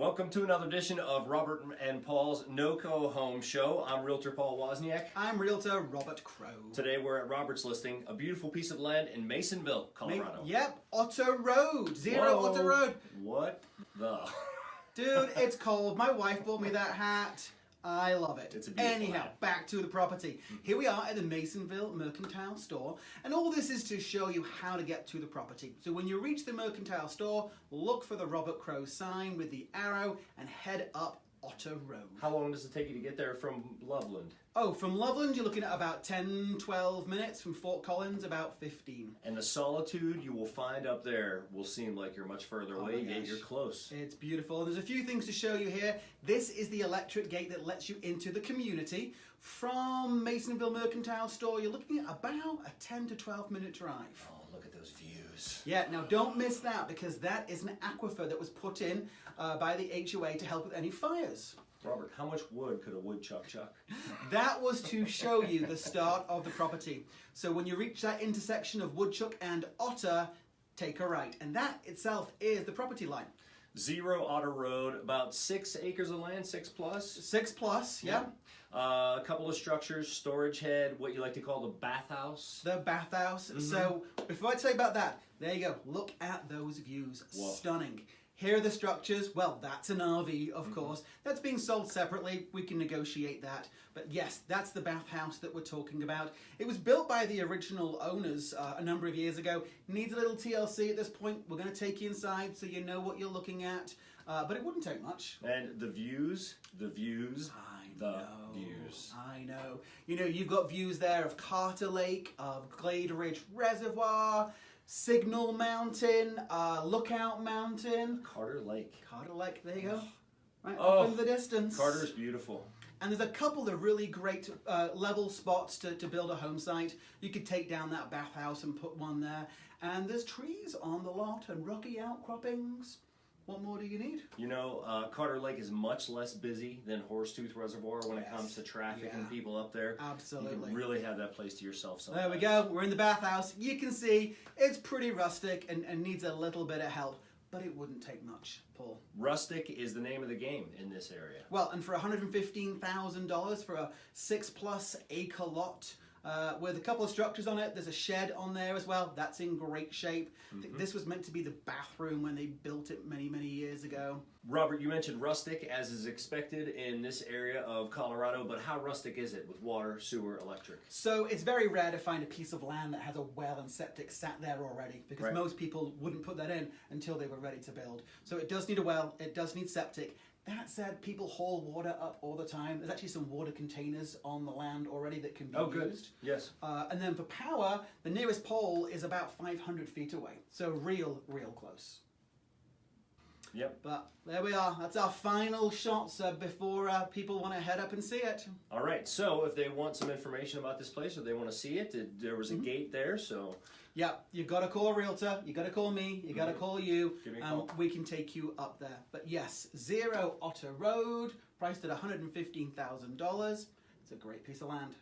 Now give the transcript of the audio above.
Welcome to another edition of Robert and Paul's NoCO Home Show. I'm Realtor Paul Wozniak. I'm Realtor Robert Crow. Today we're at Robert's listing, a beautiful piece of land in Masonville, Colorado. Yep, Otter Road. Otter Road. What the? Dude, it's cold. My wife bought me that hat. I love it. It's a beautiful Anyhow, hat. back to the property. Here we are at the Masonville Mercantile Store, and all this is to show you how to get to the property. So when you reach the Mercantile Store, look for the Robert Crow sign with the arrow and head up Otter Road. How long does it take you to get there from Loveland? Oh, from Loveland, you're looking at about 10, 12 minutes. From Fort Collins, about 15. And the solitude you will find up there will seem like you're much further away, yet you're close. It's beautiful. There's a few things to show you here. This is the electric gate that lets you into the community. From Masonville Mercantile Store, you're looking at about a 10 to 12 minute drive. Oh, look at those views. Yeah, now don't miss that because that is an aquifer that was put in by the HOA to help with any fires. Robert, how much wood could a woodchuck chuck? That was to show you the start of the property. So when you reach that intersection of Woodchuck and Otter, take a right. And that itself is the property line. 0 Otter Road, about 6 acres of land, 6 plus? 6 plus, yeah. A couple of structures, storage head, what you like to call the bathhouse. The bathhouse. So before I tell you about that, there you go. Look at those views. Whoa. Stunning. Here are the structures. Well, that's an RV, of course. That's being sold separately. We can negotiate that. But yes, that's the bathhouse that we're talking about. It was built by the original owners a number of years ago. Needs a little TLC at this point. We're going to take you inside so you know what you're looking at. But it wouldn't take much. And the views. I know. Views. I know. You know, you've got views there of Carter Lake, of Glade Ridge Reservoir, Signal Mountain, Lookout Mountain. Carter Lake. Carter Lake, there you go. Right Oh, off in the distance. Carter's beautiful. And there's a couple of really great level spots to build a home site. You could take down that bathhouse and put one there. And there's trees on the lot and rocky outcroppings. What more do you need? You know, Carter Lake is much less busy than Horsetooth Reservoir when it comes to traffic and people up there. Absolutely. You can really have that place to yourself sometimes. There we go. We're in the bathhouse. You can see it's pretty rustic and needs a little bit of help, but it wouldn't take much, Paul. Rustic is the name of the game in this area. Well, and for $115,000 for a 6+ acre lot, with a couple of structures on it. There's a shed on there as well. That's in great shape. I think this was meant to be the bathroom when they built it many, many years ago. Robert, you mentioned rustic, as is expected in this area of Colorado, but how rustic is it with water, sewer, electric? So it's very rare to find a piece of land that has a well and septic sat there already, because most people wouldn't put that in until they were ready to build. So it does need a well, it does need septic. That said, people haul water up all the time. There's actually some water containers on the land already that can be used. Good. Yes. And then for power, the nearest pole is about 500 feet away. So real close. Yep. But there we are. That's our final shots before people want to head up and see it. All right. So if they want some information about this place or they want to see it, there was a gate there, so... Yeah, you've got to call a realtor, you've got to call me, you've got to call you, Give me a call. We can take you up there. But yes, 0 Otter Road, priced at $115,000. It's a great piece of land.